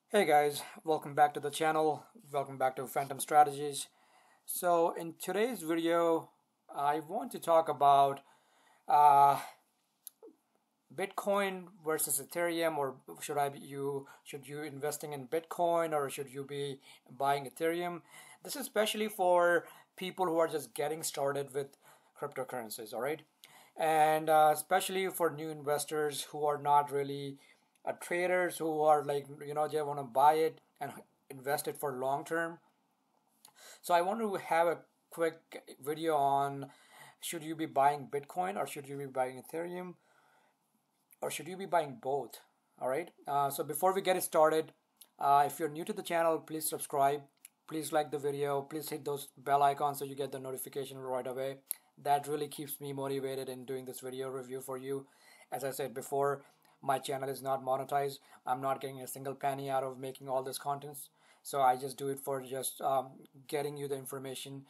Hey guys, welcome back to the channel. Welcome back to Phantom Strategies. So in today's video, I want to talk about uh, Bitcoin versus Ethereum, or should you investing in Bitcoin or should you be buying Ethereum? This is especially for people who are just getting started with cryptocurrencies, all right? And especially for new investors who are not really traders, who are like they want to buy it and invest it for long term. So I want to have a quick video on should you be buying Bitcoin or should you be buying Ethereum or should you be buying both? All right. So before we get it started, if you're new to the channel, please subscribe. Please like the video. Please hit those bell icons so you get the notification right away. That really keeps me motivated in doing this video review for you. As I said before, my channel is not monetized. I'm not getting a single penny out of making all this contents. So I just do it for just getting you the information,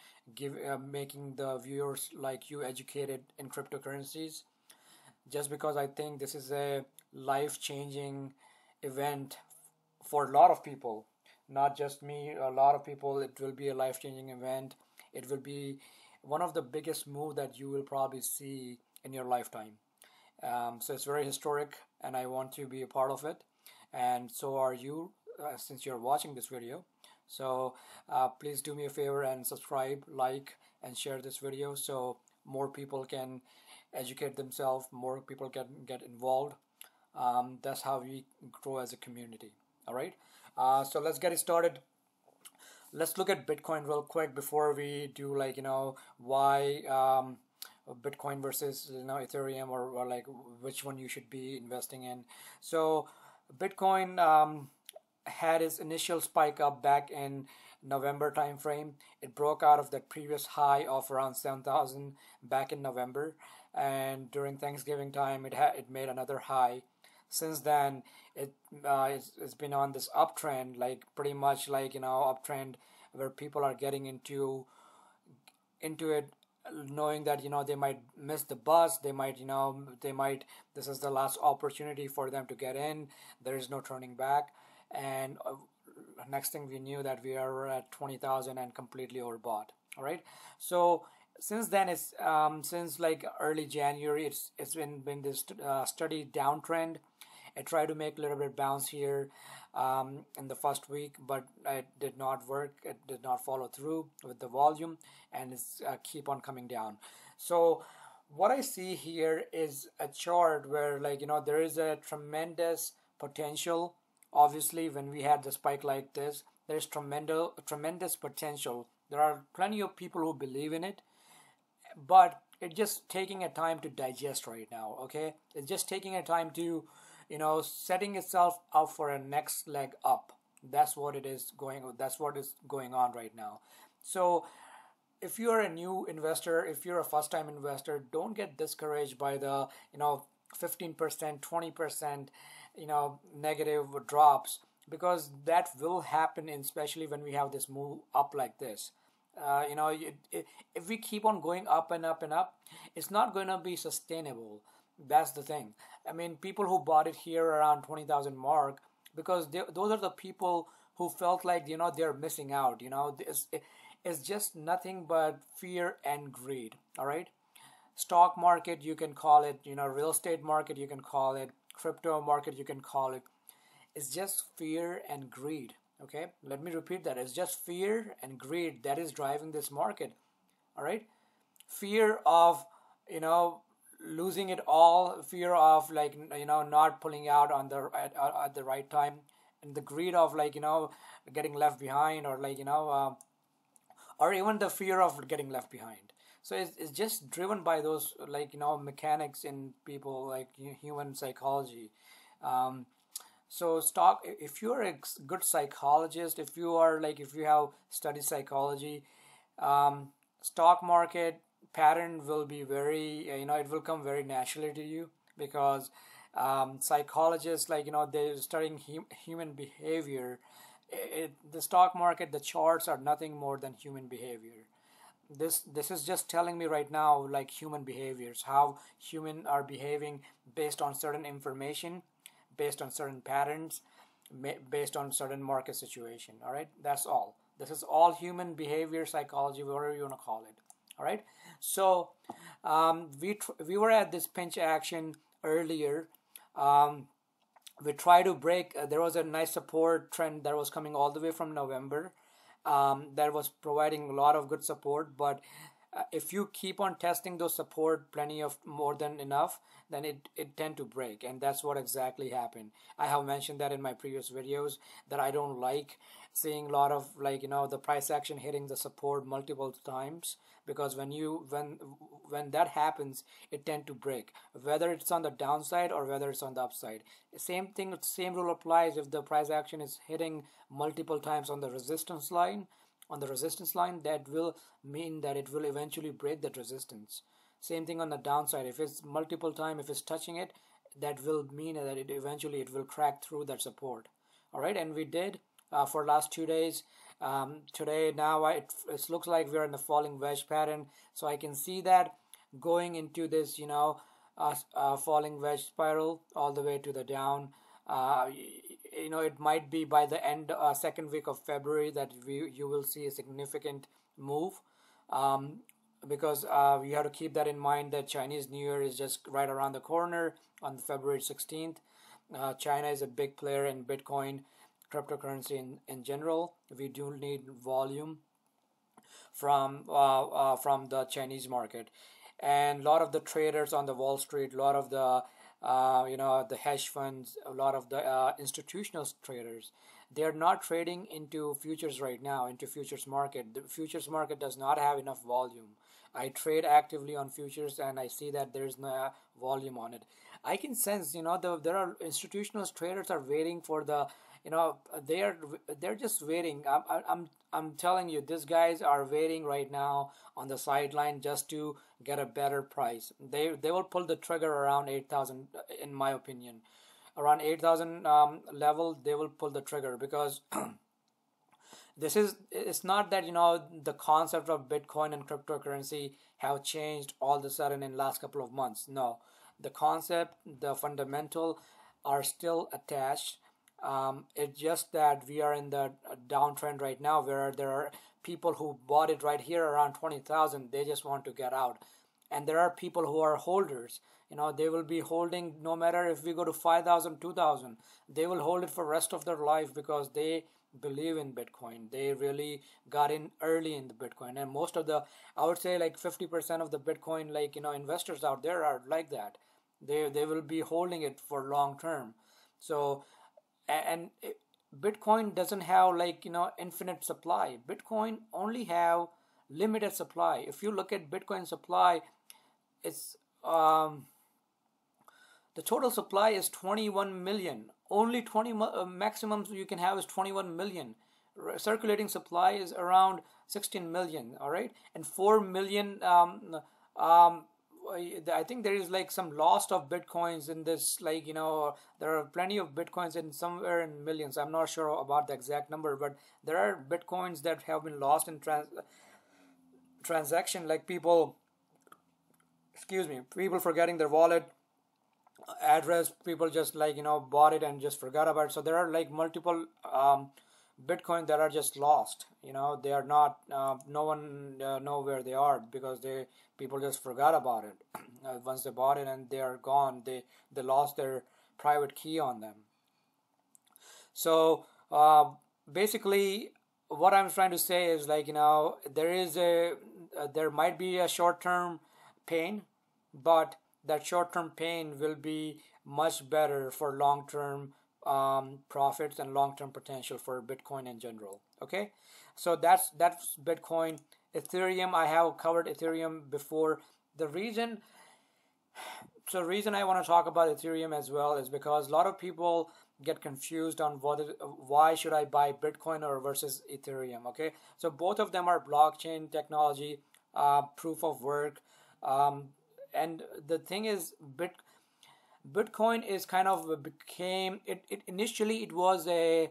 making the viewers like you educated in cryptocurrencies, just because I think this is a life-changing event for a lot of people, not just me, a lot of people. It will be a life-changing event. It will be one of the biggest moves that you will probably see in your lifetime. So it's very historic, and I want to be a part of it, and so are you, since you're watching this video. So please do me a favor and subscribe, like, and share this video so more people can educate themselves, more people can get involved. That's how we grow as a community. All right. So let's get it started. Let's look at Bitcoin real quick before we do why Bitcoin versus Ethereum, or like which one you should be investing in. So Bitcoin had its initial spike up back in November time frame. It broke out of that previous high of around 7,000 back in November, and during Thanksgiving time it made another high. Since then it's been on this uptrend, like pretty much like uptrend where people are getting into it, knowing that they might miss the bus, they might this is the last opportunity for them to get in. There is no turning back, and next thing we knew that we are at 20,000 and completely overbought. All right. So since then, it's since like early January, it's been this steady downtrend. I tried to make a little bit bounce here in the first week, but it did not work. It did not follow through with the volume, and it's keep on coming down. So what I see here is a chart where there is a tremendous potential. Obviously, when we had the spike like this, there's tremendous potential. There are plenty of people who believe in it, but it's just taking a time to digest right now. Okay, it's just taking a time to setting itself up for a next leg up. That's what is going on right now. So if you're a new investor, if you're a first time investor, don't get discouraged by the 15%, 20% negative drops, because that will happen, especially when we have this move up like this. If we keep on going up and up and up, it's not going to be sustainable. That's the thing. I mean, people who bought it here around 20,000 mark, because those are the people who felt like they're missing out. It's just nothing but fear and greed. All right. Stock market, you can call it. Real estate market, you can call it. Crypto market, you can call it. It's just fear and greed. Okay, let me repeat that. It's just fear and greed that is driving this market. All right, fear of losing it all, fear of not pulling out on the at the right time, and the greed of getting left behind, or or even the fear of getting left behind. So it's just driven by those mechanics in people, like human psychology. So stock, if you're a good psychologist, if you have studied psychology, stock market pattern will be very, it will come very naturally to you, because psychologists, they're studying human behavior. The stock market, the charts are nothing more than human behavior. This is just telling me right now, like, human behaviors, how human are behaving based on certain information, based on certain patterns. based on certain market situation. All right, that's all. This is all human behavior, psychology, whatever you want to call it. All right. So we were at this pinch action earlier. Um, we try to break. There was a nice support trend that was coming all the way from November. That was providing a lot of good support, but if you keep on testing those support plenty of more than enough, then it tend to break, and that's what exactly happened. I have mentioned that in my previous videos, that I don't like seeing a lot of, like, the price action hitting the support multiple times, because when that happens, it tend to break, whether it's on the downside or whether it's on the upside. Same rule applies if the price action is hitting multiple times on the resistance line. That will mean that it will eventually break that resistance. Same thing on the downside. If it's multiple time, if it's touching it, that will mean that it will crack through that support. All right, and we did for last 2 days. Today now it looks like we're in the falling wedge pattern, so I can see that going into this falling wedge spiral all the way to the down. It might be by the end second week of February that you will see a significant move, because you have to keep that in mind, that Chinese New Year is just right around the corner on February 16th. China is a big player in Bitcoin, cryptocurrency in general. We do need volume from the Chinese market, and a lot of the traders on the Wall Street, a lot of the the hedge funds, a lot of the institutional traders, they're not trading into futures right now, into futures market. The futures market does not have enough volume. I trade actively on futures, and I see that there's no volume on it. I can sense, there are institutional traders are waiting for the, they're just waiting. I'm telling you, these guys are waiting right now on the sideline just to get a better price. They will pull the trigger around 8,000, in my opinion. Around 8,000 level, they will pull the trigger, because it's not that the concept of Bitcoin and cryptocurrency have changed all of a sudden in last couple of months. No, the concept, the fundamental are still attached. It's just that we are in the downtrend right now, where there are people who bought it right here around 20,000. They just want to get out, and there are people who are holders. They will be holding no matter if we go to 5,000, 2,000. They will hold it for rest of their life, because they believe in Bitcoin. They really got in early in the Bitcoin, and most of the, I would say, like 50% of the Bitcoin, investors out there are like that. They will be holding it for long term. So, and Bitcoin doesn't have infinite supply. Bitcoin only have limited supply. If you look at Bitcoin supply, it's the total supply is 21 million. Only 20 maximum you can have is 21 million. Circulating supply is around 16 million. All right, and 4 million. I think there is some lost of bitcoins in this. There are plenty of bitcoins in somewhere in millions. I'm not sure about the exact number, but there are bitcoins that have been lost in transaction. People forgetting their wallet address. People just bought it and just forgot about it. So there are multiple Bitcoin that are just lost. They are not. No one know where they are, because people just forgot about it. Once they bought it and they are gone, they lost their private key on them. So basically, what I'm trying to say is there might be a short term pain, but that short term pain will be much better for long term profits and long-term potential for Bitcoin in general. Okay, so that's Bitcoin. Ethereum, I have covered Ethereum before. The reason I want to talk about Ethereum as well is because a lot of people get confused on why should I buy Bitcoin or versus Ethereum. Okay, so both of them are blockchain technology, proof of work, and the thing is, Bitcoin is kind of became it. Initially, it was a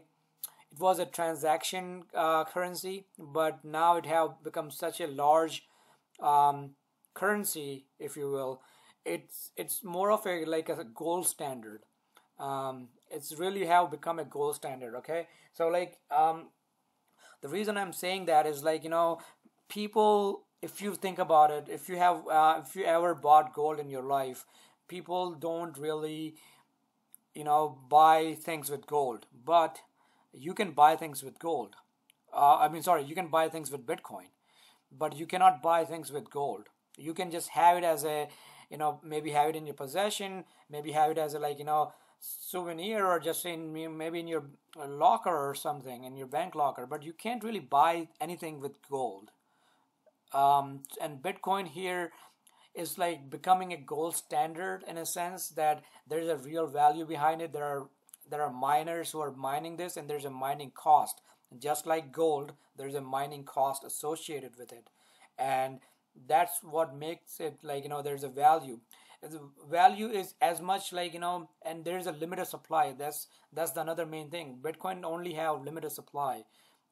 transaction currency, but now it have become such a large currency, if you will. It's more of a gold standard. it's really have become a gold standard. Okay, so like the reason I'm saying that is like, people, if you think about it, if you ever bought gold in your life, people don't really buy things with gold, but you can buy things with gold. I mean, sorry, you can buy things with Bitcoin, but you cannot buy things with gold. You can just have it as a, maybe have it in your possession, maybe have it as a, like, souvenir, or just in maybe in your locker or something, in your bank locker, but you can't really buy anything with gold. And Bitcoin here is like becoming a gold standard in a sense that there's a real value behind it. There are miners who are mining this, and there's a mining cost. Just like gold, there's a mining cost associated with it, and that's what makes it like, there's a value. The value is as much like, and there's a limited supply. That's the another main thing. Bitcoin only have limited supply.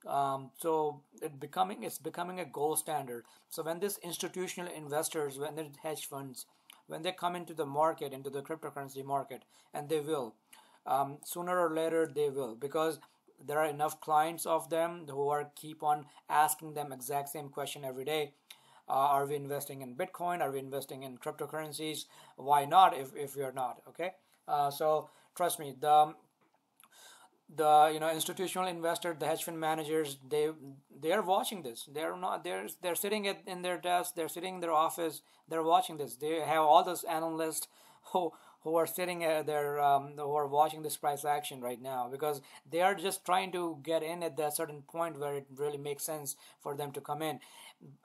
So it's becoming a gold standard. So when this institutional investors, when the hedge funds, when they come into the market, into the cryptocurrency market, and they will, sooner or later they will, because there are enough clients of them who are keep on asking them exact same question every day. Are we investing in Bitcoin? Are we investing in cryptocurrencies? Why not if we are not? Okay. So trust me, the institutional investor, the hedge fund managers, they are watching this. They're sitting in their desk, they're sitting in their office, they're watching this. They have all those analysts who are sitting there, who are watching this price action right now, because they are just trying to get in at that certain point where it really makes sense for them to come in.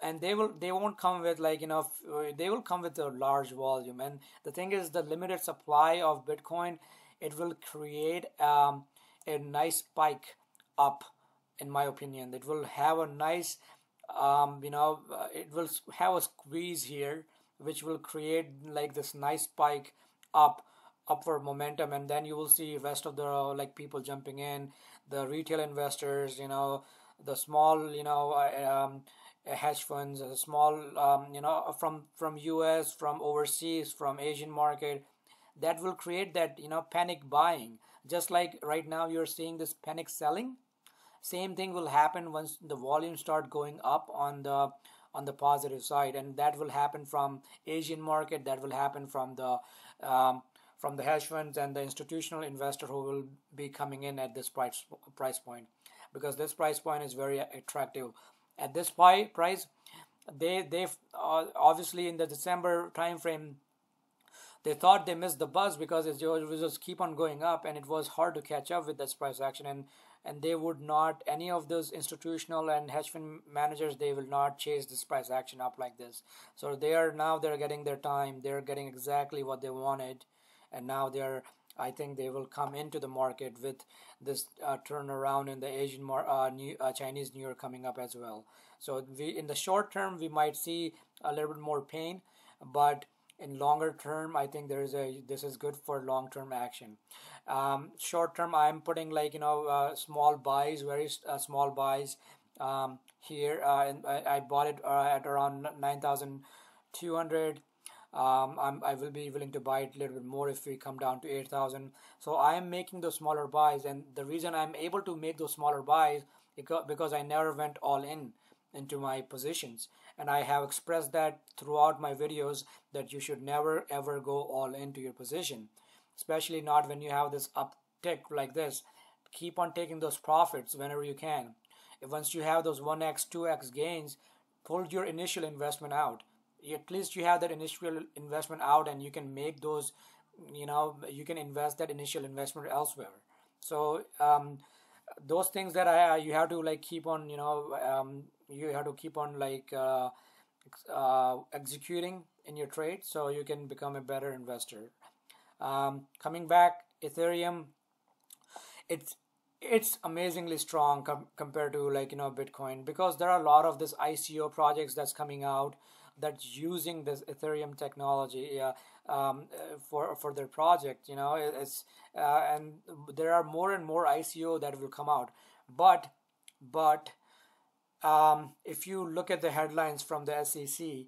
And they won't come with like, they will come with a large volume. And the thing is, the limited supply of Bitcoin, it will create a nice spike up, in my opinion. It will have a nice it will have a squeeze here, which will create like this nice spike up, upward momentum, and then you will see rest of the like people jumping in, the retail investors, the small hedge funds, small from US, from overseas, from Asian market, that will create that panic buying. Just like right now you're seeing this panic selling, same thing will happen once the volume start going up on the positive side, and that will happen from Asian market, that will happen from the hedge funds and the institutional investor who will be coming in at this price point, because this price point is very attractive. At this price, they've obviously in the December time frame, they thought they missed the buzz, because it was just keep on going up, and it was hard to catch up with this price action. And they would not, any of those institutional and hedge fund managers, they will not chase this price action up like this. So they're getting their time, they're getting exactly what they wanted, and now I think they will come into the market with this turnaround in the Chinese New Year coming up as well. So in the short term we might see a little bit more pain, but in longer term, I think this is good for long term action. Short term, I'm putting like small buys, very small buys here. And I bought it at around 9,200. I will be willing to buy it a little bit more if we come down to 8,000. So I am making those smaller buys, and the reason I'm able to make those smaller buys because I never went all in into my positions, and I have expressed that throughout my videos, that you should never ever go all into your position, especially not when you have this uptick like this. Keep on taking those profits whenever you can. If once you have those 1x 2x gains, pull your initial investment out. At least you have that initial investment out, and you can make those, you can invest that initial investment elsewhere. So those things that you have to like keep on, you have to keep on like executing in your trade, so you can become a better investor. Coming back, Ethereum, it's amazingly strong compared to like Bitcoin, because there are a lot of this ICO projects that's coming out that's using this Ethereum technology for their project. It's and there are more and more ICO that will come out, but if you look at the headlines from the SEC,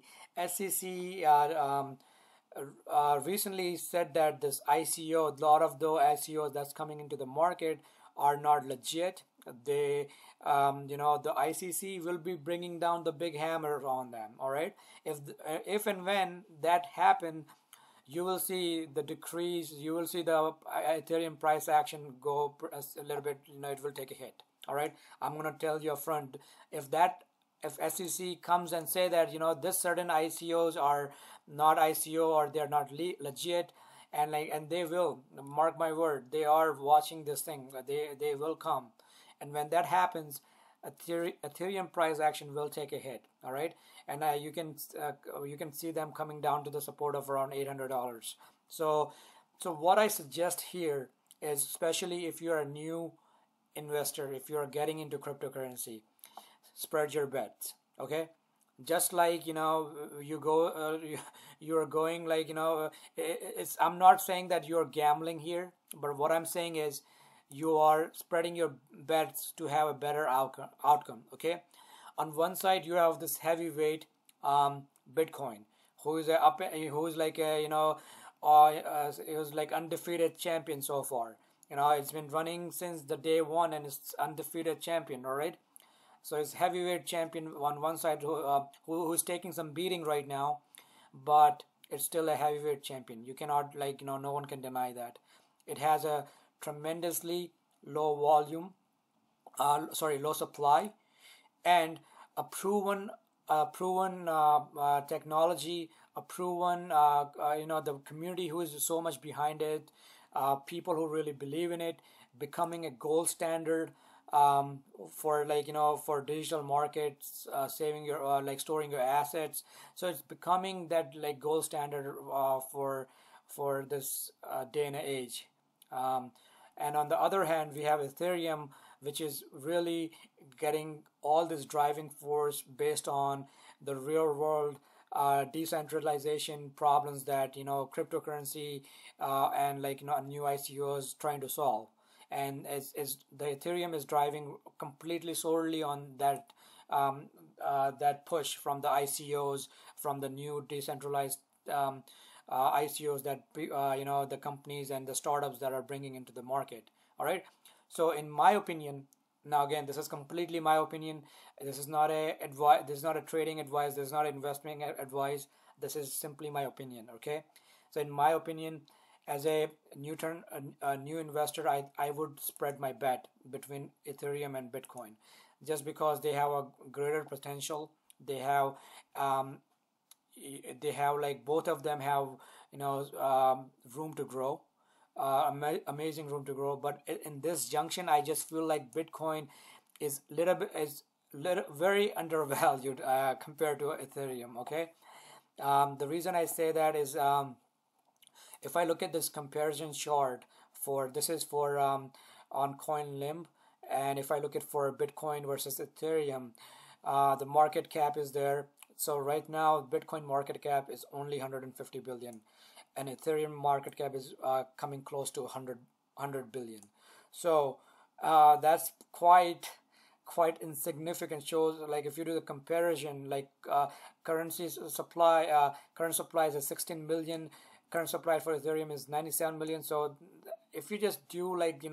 recently said that this ICO, a lot of the ICOs that's coming into the market are not legit. They, the ICC will be bringing down the big hammer on them. All right, if and when that happen, you will see the decrease. You will see the Ethereum price action go a little bit. It will take a hit. All right, I'm gonna tell you upfront. If SEC comes and say that this certain ICOs are not ICO or they're not legit, and they will, mark my word, they are watching this thing. They will come, and when that happens, Ethereum price action will take a hit. All right, and you can see them coming down to the support of around $800. So what I suggest here is, especially if you're a new investor, if you're getting into cryptocurrency, spread your bets. Okay, just like you go you're going like it's I'm not saying that you're gambling here, but what I'm saying is you are spreading your bets to have a better outcome. Okay, on one side you have this heavyweight Bitcoin, who is like a it was like undefeated champion so far. It's been running since the day one and it's undefeated champion. All right, so it's heavyweight champion on one side who's taking some beating right now, but it's still a heavyweight champion. You cannot no one can deny that. It has a tremendously low volume, low supply, and a proven technology, a proven the community who is so much behind it, people who really believe in it, becoming a gold standard for for digital markets, saving your storing your assets. So it's becoming that gold standard for this day and age. And on the other hand, we have Ethereum, which is really getting all this driving force based on the real world decentralization problems that cryptocurrency and new ICOs trying to solve. And is the Ethereum is driving completely solely on that that push from the ICOs, from the new decentralized ICOs that the companies and the startups that are bringing into the market. All right. So in my opinion, now again, this is completely my opinion. This is not a advice. This is not a trading advice. This is not investment advice. This is simply my opinion. Okay. So in my opinion, as a new investor, I would spread my bet between Ethereum and Bitcoin, just because they have a greater potential. They have both of them have room to grow, amazing room to grow. But in this junction, I just feel like Bitcoin is very undervalued compared to Ethereum. Okay, the reason I say that is if I look at this comparison chart this is for on CoinLimb, and if I look at for Bitcoin versus Ethereum, the market cap is there. So right now, Bitcoin market cap is only 150 billion, and Ethereum market cap is coming close to 100 billion. So that's quite insignificant. Shows if you do the comparison, current supply is 16 million. Current supply for Ethereum is 97 million. So if you just do if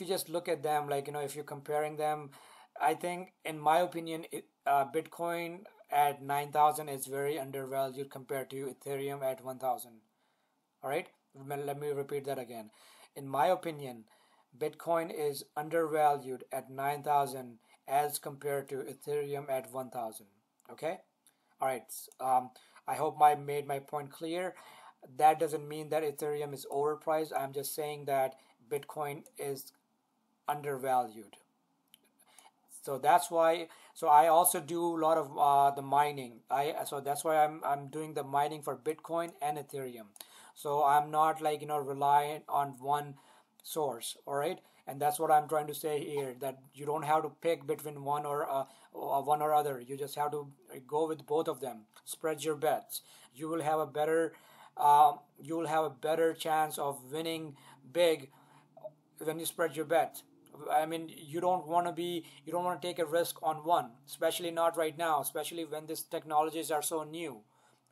you just look at them, if you're comparing them, I think in my opinion Bitcoin at 9,000 is very undervalued compared to Ethereum at 1,000. All right, let me repeat that again. In my opinion, Bitcoin is undervalued at 9,000 as compared to Ethereum at 1,000. Okay, all right. I hope I made my point clear. That doesn't mean that Ethereum is overpriced. I'm just saying that Bitcoin is undervalued. So that's why. So I also do a lot of the mining. So that's why I'm doing the mining for Bitcoin and Ethereum. So I'm not reliant on one source. All right, and that's what I'm trying to say here. That you don't have to pick between one or other. You just have to go with both of them. Spread your bets. You will have a better chance of winning big when you spread your bets. I mean, you don't want to take a risk on one, especially not right now, especially when these technologies are so new.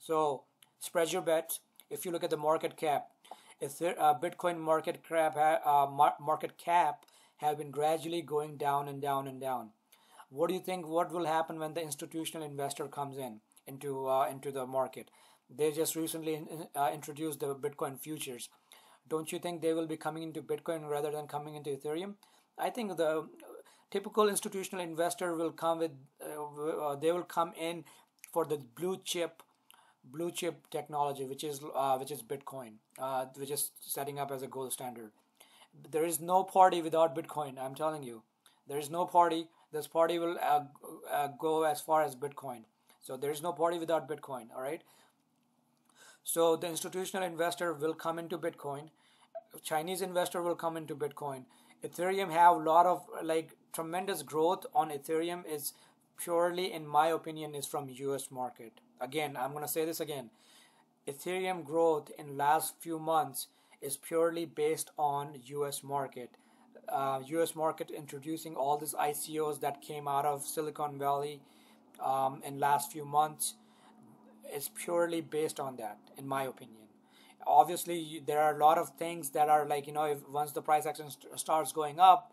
So spread your bets. If you look at the market cap, if Bitcoin market cap have been gradually going down and down and down. What do you think? What will happen when the institutional investor comes into the market? They just recently introduced the Bitcoin futures. Don't you think they will be coming into Bitcoin rather than coming into Ethereum? I think the typical institutional investor will come with they will come in for the blue chip technology, which is Bitcoin, which is setting up as a gold standard. There is no party without Bitcoin. I'm telling you, there is no party. This party will go as far as Bitcoin. So there is no party without Bitcoin. All right. So the institutional investor will come into Bitcoin. Chinese investor will come into Bitcoin. Ethereum have a lot of like tremendous growth on Ethereum is purely, in my opinion, is from US market. Again, I'm going to say this again. Ethereum growth in last few months is purely based on US market. US market introducing all these ICOs that came out of Silicon Valley in last few months is purely based on that, in my opinion. Obviously, there are a lot of things that are like, if once the price action starts going up,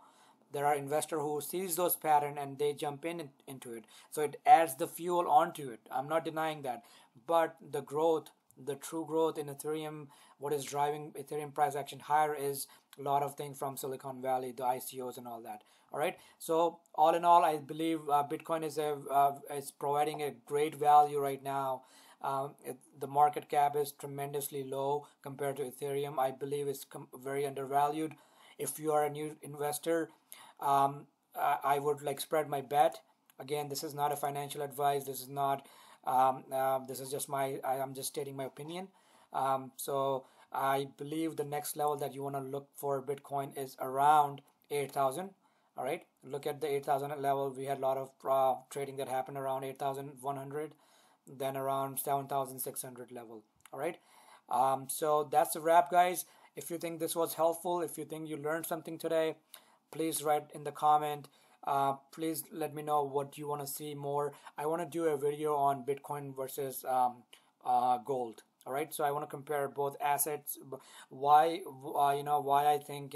there are investors who sees those pattern and they jump into it. So it adds the fuel onto it. I'm not denying that. But the growth, the true growth in Ethereum, what is driving Ethereum price action higher is a lot of things from Silicon Valley, the ICOs and all that. All right. So all in all, I believe Bitcoin is providing a great value right now. The market cap is tremendously low compared to Ethereum. I believe it's very undervalued. If you are a new investor, I would like spread my bet. Again, this is not a financial advice. This is not. This is just I'm just stating my opinion. So I believe the next level that you want to look for Bitcoin is around 8,000. All right. Look at the 8,000 level. We had a lot of trading that happened around 8,100, then around 7,600 level. All right. So that's a wrap, guys. If you think this was helpful, if you think you learned something today, please write in the comment. Please let me know what you want to see more. I want to do a video on Bitcoin versus gold. All right, so I want to compare both assets. Why I think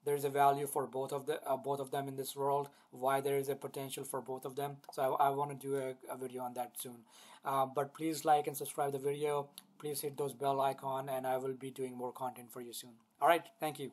there's a value for both of them in this world. Why there is a potential for both of them. So I want to do a video on that soon. But please like and subscribe the video. Please hit those bell icon, and I will be doing more content for you soon. All right, thank you.